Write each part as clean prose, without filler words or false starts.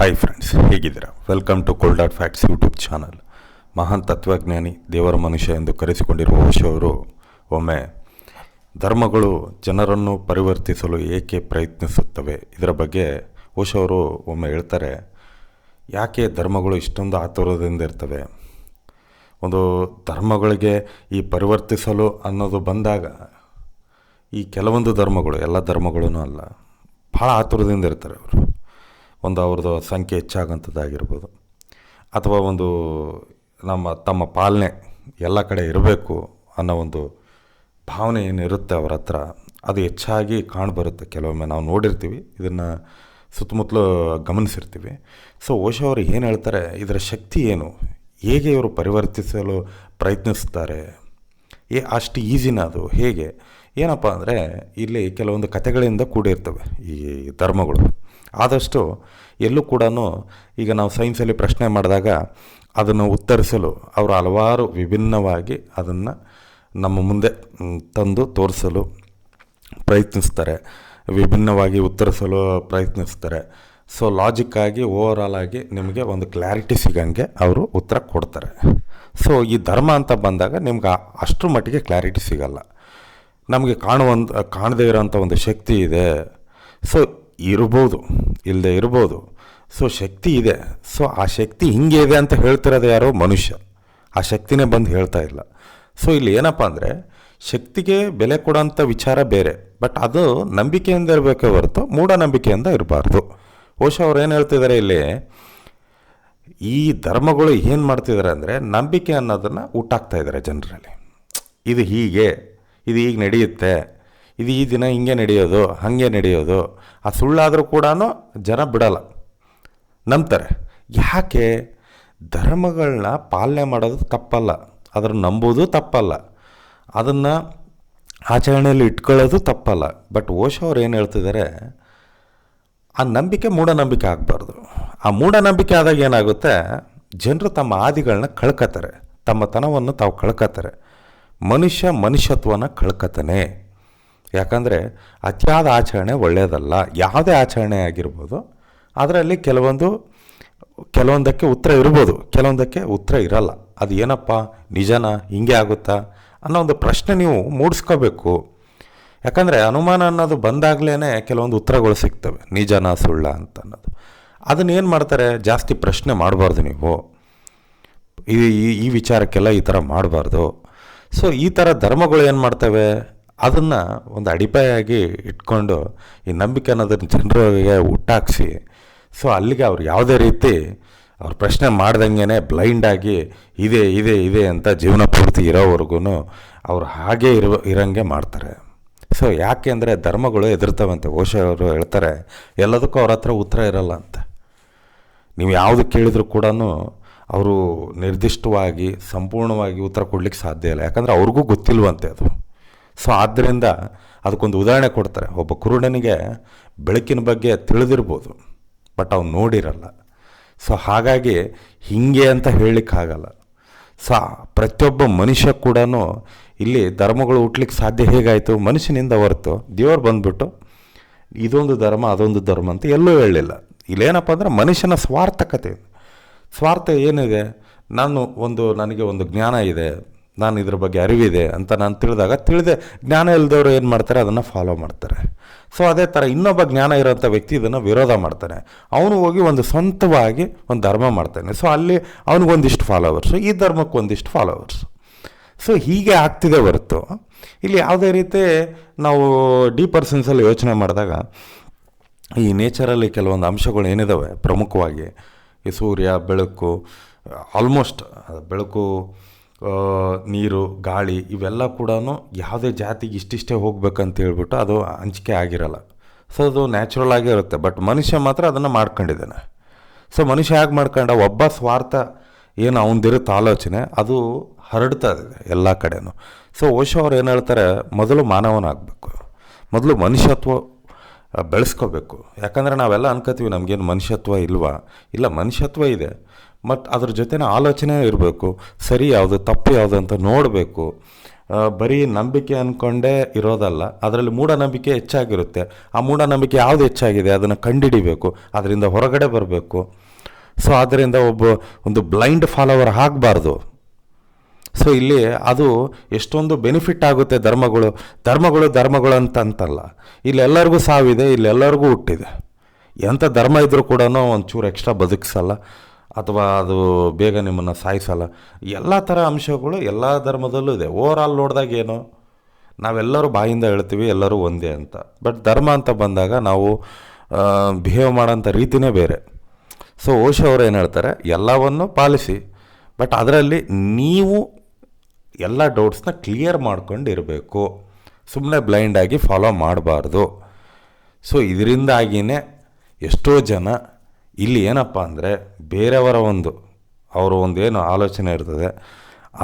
Hi friends, ಹೇಗಿದ್ದೀರಾ? Welcome to cold facts YouTube channel. ಮಹಾನ್ ತತ್ವಜ್ಞಾನಿ, ದೇವರ ಮನುಷ್ಯ ಎಂದು ಕರೆಸಿಕೊಂಡಿರುವ ಓಶೋ ಅವರು ಒಮ್ಮೆ ಧರ್ಮಗಳು ಜನರನ್ನು ಪರಿವರ್ತಿಸಲು ಏಕೆ ಪ್ರಯತ್ನಿಸುತ್ತವೆ ಇದರ ಬಗ್ಗೆ ಓಶೋ ಅವರು ಒಮ್ಮೆ ಹೇಳ್ತಾರೆ. ಯಾಕೆ ಧರ್ಮಗಳು ಇಷ್ಟೊಂದು ಆತುರದಿಂದ ಇರ್ತವೆ? ಒಂದು ಧರ್ಮಗಳಿಗೆ ಈ ಪರಿವರ್ತಿಸಲು ಅನ್ನೋದು ಬಂದಾಗ ಈ ಕೆಲವೊಂದು ಧರ್ಮಗಳು, ಎಲ್ಲ ಧರ್ಮಗಳೂ ಅಲ್ಲ, ಭಾಳ ಆತುರದಿಂದ ಇರ್ತಾರೆ ಅವರು. ಒಂದು ಅವ್ರದ್ದು ಸಂಖ್ಯೆ ಹೆಚ್ಚಾಗಂಥದ್ದಾಗಿರ್ಬೋದು, ಅಥವಾ ಒಂದು ತಮ್ಮ ಪಾಲನೆ ಎಲ್ಲ ಕಡೆ ಇರಬೇಕು ಅನ್ನೋ ಒಂದು ಭಾವನೆ ಏನಿರುತ್ತೆ ಅವರ ಹತ್ರ, ಅದು ಹೆಚ್ಚಾಗಿ ಕಾಣಿಬರುತ್ತೆ. ಕೆಲವೊಮ್ಮೆ ನಾವು ನೋಡಿರ್ತೀವಿ, ಇದನ್ನು ಸುತ್ತಮುತ್ತಲೂ ಗಮನಿಸಿರ್ತೀವಿ. ಸೊ ಓಶೋ ಅವರು ಏನು ಹೇಳ್ತಾರೆ, ಇದರ ಶಕ್ತಿ ಏನು, ಹೇಗೆ ಇವರು ಪರಿವರ್ತಿಸಲು ಪ್ರಯತ್ನಿಸ್ತಾರೆ, ಅಷ್ಟು ಈಸಿನ ಅದು ಹೇಗೆ? ಏನಪ್ಪ ಅಂದರೆ, ಇಲ್ಲಿ ಕೆಲವೊಂದು ಕಥೆಗಳಿಂದ ಕೂಡಿರ್ತವೆ ಈ ಧರ್ಮಗಳು. ಆದಷ್ಟು ಎಲ್ಲೂ ಕೂಡ ಈಗ ನಾವು ಸೈನ್ಸಲ್ಲಿ ಪ್ರಶ್ನೆ ಮಾಡಿದಾಗ ಅದನ್ನು ಉತ್ತರಿಸಲು ಅವರು ಹಲವಾರು ವಿಭಿನ್ನವಾಗಿ ಅದನ್ನು ನಮ್ಮ ಮುಂದೆ ತಂದು ತೋರಿಸಲು ಪ್ರಯತ್ನಿಸ್ತಾರೆ, ವಿಭಿನ್ನವಾಗಿ ಉತ್ತರಿಸಲು ಪ್ರಯತ್ನಿಸ್ತಾರೆ. ಸೊ ಲಾಜಿಕ್ಕಾಗಿ ಓವರಾಲ್ ಆಗಿ ನಿಮಗೆ ಒಂದು ಕ್ಲಾರಿಟಿ ಸಿಗಂಗೆ ಅವರು ಉತ್ತರ ಕೊಡ್ತಾರೆ. ಸೊ ಈ ಧರ್ಮ ಅಂತ ಬಂದಾಗ ನಿಮ್ಗೆ ಅಷ್ಟರ ಮಟ್ಟಿಗೆ ಕ್ಲಾರಿಟಿ ಸಿಗಲ್ಲ. ನಮಗೆ ಕಾಣದೇ ಇರೋಂಥ ಒಂದು ಶಕ್ತಿ ಇದೆ. ಸೊ ಇರ್ಬೋದು, ಇಲ್ಲದೆ ಇರ್ಬೋದು. ಸೊ ಶಕ್ತಿ ಇದೆ. ಸೊ ಆ ಶಕ್ತಿ ಹಿಂಗೆ ಇದೆ ಅಂತ ಹೇಳ್ತಿರೋದು ಯಾರೋ ಮನುಷ್ಯ, ಆ ಶಕ್ತಿನೇ ಬಂದು ಹೇಳ್ತಾ ಇಲ್ಲ. ಸೊ ಇಲ್ಲಿ ಏನಪ್ಪ ಅಂದರೆ, ಶಕ್ತಿಗೆ ಬೆಲೆ ಕೊಡೋಂಥ ವಿಚಾರ ಬೇರೆ, ಬಟ್ ಅದು ನಂಬಿಕೆಯಿಂದ ಇರಬೇಕೇ ಹೊರತು ಮೂಢನಂಬಿಕೆಯಿಂದ ಇರಬಾರ್ದು. ಓಶೋ ಅವ್ರು ಏನು ಹೇಳ್ತಿದ್ದಾರೆ ಇಲ್ಲಿ, ಈ ಧರ್ಮಗಳು ಏನು ಮಾಡ್ತಿದ್ದಾರೆ ಅಂದರೆ, ನಂಬಿಕೆ ಅನ್ನೋದನ್ನು ಹುಟ್ಟಾಕ್ತಾ ಇದ್ದಾರೆ ಜನರಲ್ಲಿ. ಇದು ಹೀಗೆ, ಇದು ಹೀಗೆ ನಡೆಯುತ್ತೆ, ಇದು ಈ ದಿನ ಹಿಂಗೆ ನಡೆಯೋದು, ಹಾಗೆ ನಡೆಯೋದು. ಆ ಸುಳ್ಳಾದರೂ ಕೂಡ ಜನ ಬಿಡಲ್ಲ, ನಂಬ್ತಾರೆ. ಯಾಕೆ? ಧರ್ಮಗಳನ್ನ ಪಾಲನೆ ಮಾಡೋದು ತಪ್ಪಲ್ಲ, ಅದನ್ನು ನಂಬೋದು ತಪ್ಪಲ್ಲ, ಅದನ್ನು ಆಚರಣೆಯಲ್ಲಿ ಇಟ್ಕೊಳ್ಳೋದು ತಪ್ಪಲ್ಲ. ಬಟ್ ಓಶೋ ಅವ್ರು ಏನು ಹೇಳ್ತಿದ್ದಾರೆ, ಆ ನಂಬಿಕೆ ಮೂಢನಂಬಿಕೆ ಆಗಬಾರ್ದು. ಆ ಮೂಢನಂಬಿಕೆ ಆದಾಗ ಏನಾಗುತ್ತೆ, ಜನರು ತಮ್ಮ ಆದಿಗಳನ್ನ ಕಳ್ಕೊತಾರೆ, ತಮ್ಮ ತನವನ್ನು ತಾವು ಕಳ್ಕೊತಾರೆ, ಮನುಷ್ಯತ್ವನ ಕಳ್ಕೊತಾನೆ. ಯಾಕಂದರೆ ಅತಿಯಾದ ಆಚರಣೆ ಒಳ್ಳೆಯದಲ್ಲ. ಯಾವುದೇ ಆಚರಣೆ ಆಗಿರ್ಬೋದು, ಅದರಲ್ಲಿ ಕೆಲವೊಂದಕ್ಕೆ ಉತ್ತರ ಇರ್ಬೋದು, ಕೆಲವೊಂದಕ್ಕೆ ಉತ್ತರ ಇರಲ್ಲ. ಅದು ಏನಪ್ಪ, ನಿಜನಾ, ಹಿಂಗೆ ಆಗುತ್ತಾ ಅನ್ನೋ ಒಂದು ಪ್ರಶ್ನೆ ನೀವು ಮೂಡಿಸ್ಕೋಬೇಕು. ಯಾಕಂದರೆ ಅನುಮಾನ ಅನ್ನೋದು ಬಂದಾಗಲೇ ಕೆಲವೊಂದು ಉತ್ತರಗಳು ಸಿಗ್ತವೆ, ನಿಜನಾ ಸುಳ್ಳ ಅಂತ ಅನ್ನೋದು. ಅದನ್ನೇನು ಮಾಡ್ತಾರೆ, ಜಾಸ್ತಿ ಪ್ರಶ್ನೆ ಮಾಡಬಾರ್ದು ನೀವು, ಈ ವಿಚಾರಕ್ಕೆಲ್ಲ ಈ ಥರ ಮಾಡಬಾರ್ದು. ಸೊ ಈ ಥರ ಧರ್ಮಗಳು ಏನು ಮಾಡ್ತವೆ, ಅದನ್ನು ಒಂದು ಅಡಿಪಾಯಾಗಿ ಇಟ್ಕೊಂಡು ಈ ನಂಬಿಕೆ ಅನ್ನೋದನ್ನು ಜನರಿಗೆ ಹುಟ್ಟಾಕ್ಸಿ, ಸೊ ಅಲ್ಲಿಗೆ ಅವ್ರು ಯಾವುದೇ ರೀತಿ ಅವ್ರು ಪ್ರಶ್ನೆ ಮಾಡ್ದಂಗೆ ಬ್ಲೈಂಡಾಗಿ ಇದೆ ಇದೆ ಇದೆ ಅಂತ ಜೀವನ ಪೂರ್ತಿ ಇರೋವರೆಗೂ ಅವ್ರು ಹಾಗೇ ಇರೋಂಗೆ ಮಾಡ್ತಾರೆ. ಸೊ ಯಾಕೆ ಅಂದರೆ ಧರ್ಮಗಳು ಎದುರ್ತವಂತೆ. ಓಶೋ ಅವರು ಹೇಳ್ತಾರೆ, ಎಲ್ಲದಕ್ಕೂ ಅವ್ರ ಹತ್ರ ಉತ್ತರ ಇರಲ್ಲ ಅಂತ. ನೀವು ಯಾವುದು ಕೇಳಿದ್ರು ಕೂಡ ಅವರು ನಿರ್ದಿಷ್ಟವಾಗಿ ಸಂಪೂರ್ಣವಾಗಿ ಉತ್ತರ ಕೊಡ್ಲಿಕ್ಕೆ ಸಾಧ್ಯ ಇಲ್ಲ, ಯಾಕಂದರೆ ಅವ್ರಿಗೂ ಗೊತ್ತಿಲ್ವಂತೆ ಅದು. ಸೊ ಆದ್ದರಿಂದ ಅದಕ್ಕೊಂದು ಉದಾಹರಣೆ ಕೊಡ್ತಾರೆ. ಒಬ್ಬ ಕುರುಡನಿಗೆ ಬೆಳಕಿನ ಬಗ್ಗೆ ತಿಳಿದಿರ್ಬೋದು, ಬಟ್ ಅವ್ನು ನೋಡಿರಲ್ಲ. ಸೊ ಹಾಗಾಗಿ ಹೀಗೆ ಅಂತ ಹೇಳಲಿಕ್ಕಾಗಲ್ಲ. ಸೊ ಪ್ರತಿಯೊಬ್ಬ ಮನುಷ್ಯ ಕೂಡ ಇಲ್ಲಿ ಧರ್ಮಗಳು ಹುಟ್ಲಿಕ್ಕೆ ಸಾಧ್ಯ ಹೇಗಾಯಿತು, ಮನುಷ್ಯನಿಂದ ಹೊರತು ದೇವರು ಬಂದುಬಿಟ್ಟು ಇದೊಂದು ಧರ್ಮ ಅದೊಂದು ಧರ್ಮ ಅಂತ ಎಲ್ಲೂ ಹೇಳಲಿಲ್ಲ. ಇಲ್ಲೇನಪ್ಪ ಅಂದರೆ ಮನುಷ್ಯನ ಸ್ವಾರ್ಥಕತೆ. ಸ್ವಾರ್ಥ ಏನಿದೆ, ನನಗೆ ಒಂದು ಜ್ಞಾನ ಇದೆ, ನಾನು ಇದ್ರ ಬಗ್ಗೆ ಅರಿವಿದೆ ಅಂತ ನಾನು ತಿಳಿದೆ ಜ್ಞಾನ ಇಲ್ಲದವರು ಏನು ಮಾಡ್ತಾರೆ, ಅದನ್ನು ಫಾಲೋ ಮಾಡ್ತಾರೆ. ಸೊ ಅದೇ ಥರ ಇನ್ನೊಬ್ಬ ಜ್ಞಾನ ಇರೋಂಥ ವ್ಯಕ್ತಿ ಇದನ್ನು ವಿರೋಧ ಮಾಡ್ತಾನೆ, ಅವನು ಹೋಗಿ ಒಂದು ಸ್ವಂತವಾಗಿ ಒಂದು ಧರ್ಮ ಮಾಡ್ತಾನೆ. ಸೊ ಅಲ್ಲಿ ಅವನಿಗೊಂದಿಷ್ಟು ಫಾಲೋವರ್ಸು, ಈ ಧರ್ಮಕ್ಕೆ ಒಂದಿಷ್ಟು ಫಾಲೋವರ್ಸು. ಸೊ ಹೀಗೆ ಆಗ್ತಿದೆ ಹೊರತು ಇಲ್ಲಿ ಯಾವುದೇ ರೀತಿ ನಾವು ಡೀಪರ್ ಸೆನ್ಸಲ್ಲಿ ಯೋಚನೆ ಮಾಡಿದಾಗ ಈ ನೇಚರಲ್ಲಿ ಕೆಲವೊಂದು ಅಂಶಗಳು ಏನಿದ್ದಾವೆ ಪ್ರಮುಖವಾಗಿ, ಈ ಸೂರ್ಯ, ಬೆಳಕು, ಆಲ್ಮೋಸ್ಟ್ ಬೆಳಕು, ನೀರು, ಗಾಳಿ, ಇವೆಲ್ಲ ಕೂಡ ಯಾವುದೇ ಜಾತಿಗೆ ಇಷ್ಟಿಷ್ಟೇ ಹೋಗ್ಬೇಕಂತ ಹೇಳ್ಬಿಟ್ಟು ಅದು ಹಂಚಿಕೆ ಆಗಿರಲ್ಲ. ಸೊ ಅದು ನ್ಯಾಚುರಲ್ ಆಗೇ ಇರುತ್ತೆ. ಬಟ್ ಮನುಷ್ಯ ಮಾತ್ರ ಅದನ್ನು ಮಾಡ್ಕೊಂಡಿದ್ದಾನೆ. ಸೊ ಮನುಷ್ಯ ಹೇಗೆ ಮಾಡ್ಕೊಂಡ, ಒಬ್ಬ ಸ್ವಾರ್ಥ ಏನು ಅವನದಿರುತ್ತೆ ಆಲೋಚನೆ, ಅದು ಹರಡ್ತಾ ಇದೆ ಎಲ್ಲ ಕಡೆನೂ. ಸೊ ಓಶೋ ಅವ್ರು ಏನು ಹೇಳ್ತಾರೆ, ಮೊದಲು ಮಾನವನಾಗಬೇಕು, ಮೊದಲು ಮನುಷ್ಯತ್ವ ಬೆಳೆಸ್ಕೋಬೇಕು. ಯಾಕಂದರೆ ನಾವೆಲ್ಲ ಅನ್ಕೋತೀವಿ ನಮಗೇನು ಮನುಷ್ಯತ್ವ ಇಲ್ವಾ, ಇಲ್ಲ ಮನುಷ್ಯತ್ವ ಇದೆ, ಮತ್ತು ಅದ್ರ ಜೊತೆನೇ ಆಲೋಚನೆ ಇರಬೇಕು, ಸರಿ ಯಾವುದು ತಪ್ಪು ಯಾವುದು ಅಂತ ನೋಡಬೇಕು. ಬರೀ ನಂಬಿಕೆ ಅಂದ್ಕೊಂಡೇ ಇರೋದಲ್ಲ, ಅದರಲ್ಲಿ ಮೂಢನಂಬಿಕೆ ಹೆಚ್ಚಾಗಿರುತ್ತೆ. ಆ ಮೂಢನಂಬಿಕೆ ಯಾವುದು ಹೆಚ್ಚಾಗಿದೆ ಅದನ್ನು ಕಂಡುಹಿಡಿಬೇಕು, ಅದರಿಂದ ಹೊರಗಡೆ ಬರಬೇಕು. ಸೊ ಆದ್ದರಿಂದ ಒಂದು ಬ್ಲೈಂಡ್ ಫಾಲೋವರ್ ಆಗಬಾರ್ದು. ಸೊ ಇಲ್ಲಿ ಅದು ಎಷ್ಟೊಂದು ಬೆನಿಫಿಟ್ ಆಗುತ್ತೆ. ಧರ್ಮಗಳು ಅಂತಲ್ಲ, ಇಲ್ಲೆಲ್ಲರಿಗೂ ಸಾವಿದೆ, ಇಲ್ಲೆಲ್ಲರಿಗೂ ಹುಟ್ಟಿದೆ. ಎಂಥ ಧರ್ಮ ಇದ್ದರೂ ಕೂಡ ಒಂಚೂರು ಎಕ್ಸ್ಟ್ರಾ ಬದುಕಿಸಲ್ಲ ಅಥವಾ ಅದು ಬೇಗ ನಿಮ್ಮನ್ನು ಸಾಯಿಸಲ್ಲ. ಎಲ್ಲ ಥರ ಅಂಶಗಳು ಎಲ್ಲ ಧರ್ಮದಲ್ಲೂ ಇದೆ. ಓವರಾಲ್ ನೋಡಿದಾಗ ಏನು, ನಾವೆಲ್ಲರೂ ಬಾಯಿಂದ ಹೇಳ್ತೀವಿ ಎಲ್ಲರೂ ಒಂದೇ ಅಂತ. ಬಟ್ ಧರ್ಮ ಅಂತ ಬಂದಾಗ ನಾವು ಬಿಹೇವ್ ಮಾಡೋಂಥ ರೀತಿಯೇ ಬೇರೆ. ಸೊ ಓಶೋ ಅವರು ಏನು ಹೇಳ್ತಾರೆ, ಎಲ್ಲವನ್ನು ಪಾಲಿಸಿ, ಬಟ್ ಅದರಲ್ಲಿ ನೀವು ಎಲ್ಲ ಡೌಟ್ಸ್ನ ಕ್ಲಿಯರ್ ಮಾಡ್ಕೊಂಡು ಇರಬೇಕು, ಸುಮ್ಮನೆ ಬ್ಲೈಂಡಾಗಿ ಫಾಲೋ ಮಾಡಬಾರ್ದು. ಸೊ ಇದರಿಂದಾಗಿಯೇ ಎಷ್ಟೋ ಜನ ಇಲ್ಲಿ ಏನಪ್ಪ ಅಂದರೆ ಬೇರೆಯವರ ಅವರ ಏನು ಆಲೋಚನೆ ಇರ್ತದೆ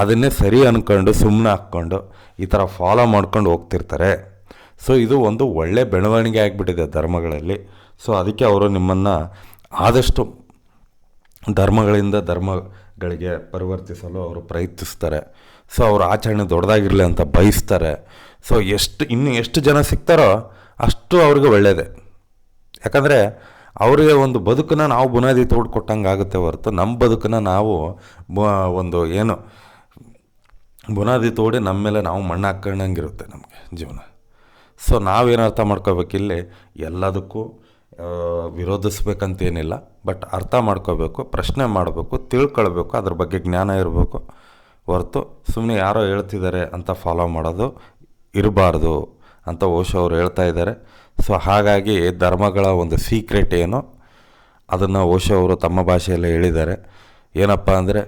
ಅದನ್ನೇ ಸರಿ ಅಂದ್ಕೊಂಡು ಸುಮ್ಮನೆ ಹಾಕ್ಕೊಂಡು ಈ ಥರ ಫಾಲೋ ಮಾಡ್ಕೊಂಡು ಹೋಗ್ತಿರ್ತಾರೆ. ಸೊ ಇದು ಒಂದು ಒಳ್ಳೆ ಬೆಳವಣಿಗೆ ಆಗಿಬಿಟ್ಟಿದೆ ಧರ್ಮಗಳಲ್ಲಿ. ಸೊ ಅದಕ್ಕೆ ಅವರು ನಿಮ್ಮನ್ನು ಆದಷ್ಟು ಧರ್ಮಗಳಿಗೆ ಪರಿವರ್ತಿಸಲು ಅವರು ಪ್ರಯತ್ನಿಸ್ತಾರೆ. ಸೊ ಅವ್ರ ಆಚರಣೆ ದೊಡ್ಡದಾಗಿರಲಿ ಅಂತ ಬಯಸ್ತಾರೆ. ಸೊ ಇನ್ನು ಎಷ್ಟು ಜನ ಸಿಗ್ತಾರೋ ಅಷ್ಟು ಅವ್ರಿಗೆ ಒಳ್ಳೆಯದೇ. ಯಾಕಂದರೆ ಅವರಿಗೆ ಒಂದು ಬದುಕನ್ನು ನಾವು ಬುನಾದಿ ತೋಡು ಕೊಟ್ಟಂಗೆ ಆಗುತ್ತೆ ಹೊರತು, ನಮ್ಮ ಬದುಕನ್ನು ನಾವು ಬುನಾದಿ ತೋಡಿ ನಮ್ಮ ಮೇಲೆ ನಾವು ಮಣ್ಣು ಹಾಕ್ಕೊಂಡಂಗಿರುತ್ತೆ ನಮಗೆ ಜೀವನ. ಸೊ ನಾವೇನು ಅರ್ಥ ಮಾಡ್ಕೋಬೇಕಿಲ್ಲಿ, ಎಲ್ಲದಕ್ಕೂ ವಿರೋಧಿಸ್ಬೇಕಂತೇನಿಲ್ಲ, ಬಟ್ ಅರ್ಥ ಮಾಡ್ಕೋಬೇಕು, ಪ್ರಶ್ನೆ ಮಾಡಬೇಕು, ತಿಳ್ಕೊಳ್ಬೇಕು, ಅದ್ರ ಬಗ್ಗೆ ಜ್ಞಾನ ಇರಬೇಕು ಹೊರತು ಸುಮ್ಮನೆ ಯಾರೋ ಹೇಳ್ತಿದ್ದಾರೆ ಅಂತ ಫಾಲೋ ಮಾಡೋದು ಇರಬಾರ್ದು ಅಂತ ಓಶೋ ಅವರು ಹೇಳ್ತಾ ಇದ್ದಾರೆ. ಸೊ ಹಾಗಾಗಿ ಧರ್ಮಗಳ ಒಂದು ಸೀಕ್ರೆಟ್ ಏನು ಅದನ್ನು ಓಶೋ ಅವರು ತಮ್ಮ ಭಾಷೆಯಲ್ಲೇ ಹೇಳಿದ್ದಾರೆ. ಏನಪ್ಪ ಅಂದರೆ,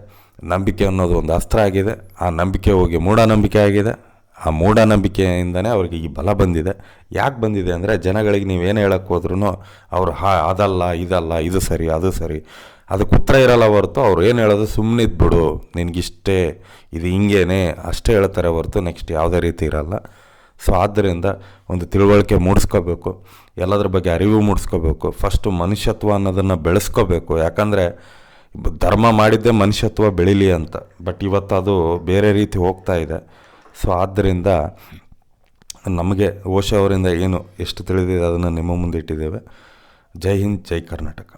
ನಂಬಿಕೆ ಅನ್ನೋದು ಒಂದು ಅಸ್ತ್ರ ಆಗಿದೆ, ಆ ನಂಬಿಕೆ ಹೋಗಿ ಮೂಢನಂಬಿಕೆ ಆಗಿದೆ. ಆ ಮೂಢನಂಬಿಕೆಯಿಂದನೇ ಅವ್ರಿಗೆ ಈ ಬಲ ಬಂದಿದೆ. ಯಾಕೆ ಬಂದಿದೆ ಅಂದರೆ, ಜನಗಳಿಗೆ ನೀವೇನು ಹೇಳಕ್ಕೆ ಹೋದ್ರೂ ಅವರು ಅದಲ್ಲ ಇದಲ್ಲ, ಇದು ಸರಿ ಅದು ಸರಿ, ಅದಕ್ಕೆ ಉತ್ತರ ಇರಲ್ಲ ಹೊರತು ಅವ್ರು ಏನು ಹೇಳೋದು, ಸುಮ್ಮನೆ ಇದ್ಬಿಡು, ನಿನಗಿಷ್ಟೇ, ಇದು ಹಿಂಗೇನೆ ಅಷ್ಟೇ ಹೇಳ್ತಾರೆ ಹೊರತು ನೆಕ್ಸ್ಟ್ ಯಾವುದೇ ರೀತಿ ಇರಲ್ಲ. ಸೊ ಆದ್ದರಿಂದ ಒಂದು ತಿಳುವಳಿಕೆ ಮೂಡಿಸ್ಕೋಬೇಕು, ಎಲ್ಲದ್ರ ಬಗ್ಗೆ ಅರಿವು ಮೂಡಿಸ್ಕೋಬೇಕು. ಫಸ್ಟು ಮನುಷ್ಯತ್ವ ಅನ್ನೋದನ್ನು ಬೆಳೆಸ್ಕೋಬೇಕು. ಯಾಕಂದರೆ ಧರ್ಮ ಮಾಡಿದ್ದೇ ಮನುಷ್ಯತ್ವ ಬೆಳೀಲಿ ಅಂತ, ಬಟ್ ಇವತ್ತು ಅದು ಬೇರೆ ರೀತಿ ಹೋಗ್ತಾ ಇದೆ. ಸೊ ಆದ್ದರಿಂದ ನಮಗೆ ಓಶೋ ಅವರಿಂದ ಏನು ಎಷ್ಟು ತಿಳಿದಿದೆ ಅದನ್ನು ನಿಮ್ಮ ಮುಂದೆ ಇಟ್ಟಿದ್ದೇವೆ. ಜೈ ಹಿಂದ್, ಜೈ ಕರ್ನಾಟಕ.